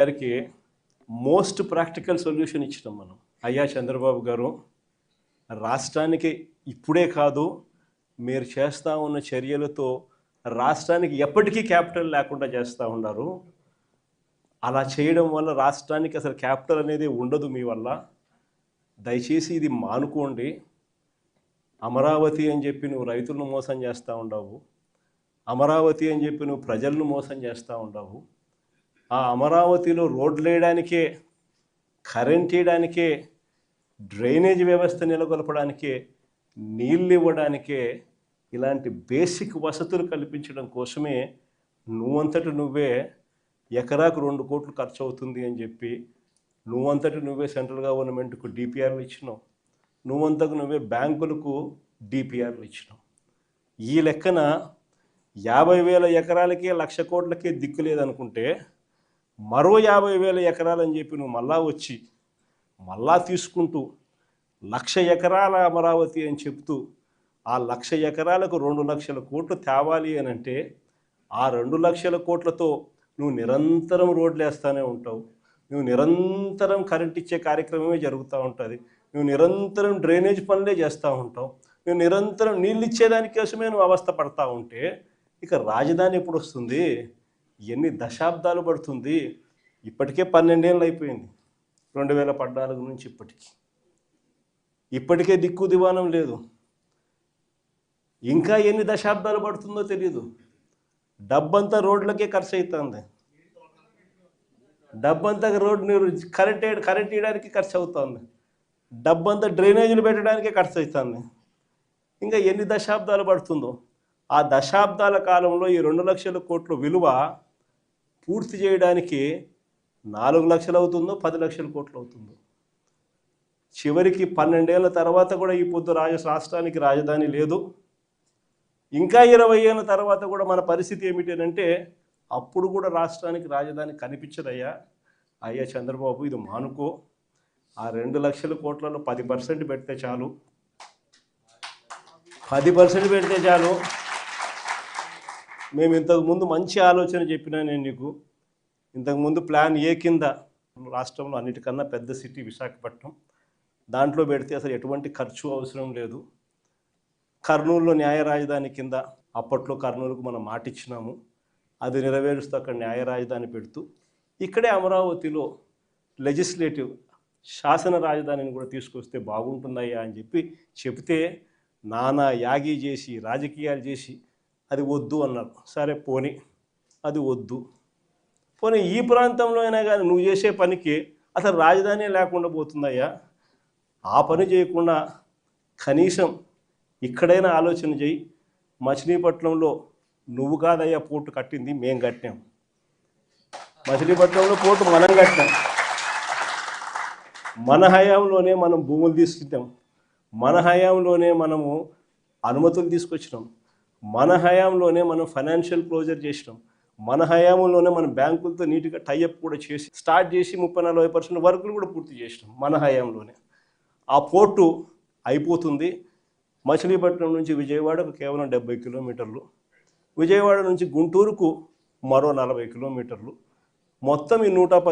గారికి most practical solution ఇచ్చినాం మనం. అయ్యా చంద్రబాబు గారు, రాష్ట్రానికి ఇప్పుడే కాదు, మీరు చేస్తూ ఉన్న చర్యలతో రాష్ట్రానికి ఎప్పటికీ క్యాపిటల్ లేకుండా చేస్తూ ఉన్నారు. అలా చేయడం వల్ల రాష్ట్రానికి అసలు క్యాపిటల్ అనేది ఉండదు మీ వల్ల. దయచేసి ఇది మానుకోండి. అమరావతి అని చెప్పి నువ్వు రైతులను మోసం చేస్తూ ఉండవు. అమరావతి అని చెప్పి నువ్వు ప్రజలను మోసం చేస్తూ ఉండవు. ఆ అమరావతిలో రోడ్లు వేయడానికే, కరెంట్ వేయడానికే, డ్రైనేజ్ వ్యవస్థ నెలకొల్పడానికే, నీళ్ళు ఇవ్వడానికే, ఇలాంటి బేసిక్ వసతులు కల్పించడం కోసమే నువ్వంతటి నువ్వే ఎకరాకు 2 కోట్లు ఖర్చు అవుతుంది అని చెప్పి నువ్వంతటి నువ్వే సెంట్రల్ గవర్నమెంట్కు డిపిఆర్లు ఇచ్చినావు. నువ్వంతకు నువ్వే బ్యాంకులకు డిపిఆర్లు ఇచ్చినావు. ఈ లెక్కన 50,000 ఎకరాలకే 1,00,000 కోట్లకే దిక్కు లేదనుకుంటే మరో 50,000 ఎకరాలని చెప్పి నువ్వు మళ్ళా వచ్చి మళ్ళా తీసుకుంటూ 1,00,000 ఎకరాల అమరావతి అని చెప్తూ ఆ 1,00,000 ఎకరాలకు 2,00,000 కోట్లు తేవాలి అని అంటే ఆ 2,00,000 కోట్లతో నువ్వు నిరంతరం రోడ్లు వేస్తూనే ఉంటావు. నువ్వు నిరంతరం కరెంట్ ఇచ్చే కార్యక్రమమే జరుగుతూ ఉంటుంది. నువ్వు నిరంతరం డ్రైనేజ్ పనులే చేస్తూ ఉంటావు. నువ్వు నిరంతరం నీళ్ళు ఇచ్చేదాని కోసమే నువ్వు అవస్థ పడతా ఉంటే ఇక రాజధాని ఎప్పుడు వస్తుంది? ఎన్ని దశాబ్దాలు పడుతుంది? ఇప్పటికే 12 ఏళ్ళు అయిపోయింది 2014 నుంచి ఇప్పటికే దిక్కు దివానం లేదు. ఇంకా ఎన్ని దశాబ్దాలు పడుతుందో తెలియదు. డబ్బంతా రోడ్లకే ఖర్చు అవుతుంది. డబ్బంతా రోడ్డు కరెంట్ వేయడానికి ఖర్చు అవుతుంది. డబ్బంతా డ్రైనేజీలు పెట్టడానికే ఖర్చు అవుతుంది. ఇంకా ఎన్ని దశాబ్దాలు పడుతుందో. ఆ దశాబ్దాల కాలంలో ఈ 2,00,000 కోట్ల విలువ పూర్తి చేయడానికి 4 లక్షలు అవుతుందో 10 లక్షల కోట్లు అవుతుందో. చివరికి 12 ఏళ్ళ తర్వాత కూడా ఈ పొద్దు రాష్ట్రానికి రాజధాని లేదు. ఇంకా 20 ఏళ్ళ తర్వాత కూడా మన పరిస్థితి ఏమిటంటే అప్పుడు కూడా రాష్ట్రానికి రాజధాని కనిపించదయ్యా. అయ్యా చంద్రబాబు, ఇది మానుకో. ఆ 2,00,000 కోట్లలో 10% పెడితే చాలు. 10% పెడితే చాలు. మేము ఇంతకుముందు మంచి ఆలోచన చెప్పినా నేను నీకు. ఇంతకుముందు ప్లాన్ ఏ కింద రాష్ట్రంలో అన్నిటికన్నా పెద్ద సిటీ విశాఖపట్నం, దాంట్లో పెడితే అసలు ఎటువంటి ఖర్చు అవసరం లేదు. కర్నూలులో న్యాయ రాజధాని కింద అప్పట్లో కర్నూలుకు మనం మాట ఇచ్చినాము. అది నెరవేరుస్తూ అక్కడ న్యాయ రాజధాని పెడుతూ ఇక్కడే అమరావతిలో లెజిస్లేటివ్ శాసన రాజధానిని కూడా తీసుకొస్తే బాగుంటుందయ్యా అని చెప్పి చెప్తే నానా యాగి చేసి రాజకీయాలు చేసి అది వద్దు అన్నారు. సరే పోనీ, అది వద్దు. పోనీ ఈ ప్రాంతంలో అయినా కానీ నువ్వు చేసే పనికి అసలు రాజధాని లేకుండా పోతుందయ్యా. ఆ పని చేయకుండా కనీసం ఇక్కడైనా ఆలోచన చేయి. మచిలీపట్నంలో నువ్వు కాదయ్యా పోర్టు కట్టింది, మేము కట్టాం. మచిలీపట్నంలో పోర్టు మనం కట్టాం. మన హయాంలోనే మనం భూములు తీసుకుంటాం. మన హయాంలోనే మనము అనుమతులు తీసుకొచ్చినాం. మన హయాంలోనే మనం ఫైనాన్షియల్ క్లోజర్ చేసినాం. మన హయాంలోనే మనం బ్యాంకులతో నీట్గా టైఅప్ కూడా చేసి స్టార్ట్ చేసి 30-40% వర్కులు కూడా పూర్తి చేసినాం మన హయాంలోనే. ఆ పోర్టు అయిపోతుంది. మచిలీపట్నం నుంచి విజయవాడకు కేవలం 70 కిలోమీటర్లు, విజయవాడ నుంచి గుంటూరుకు మరో 40 కిలోమీటర్లు, మొత్తం ఈ 110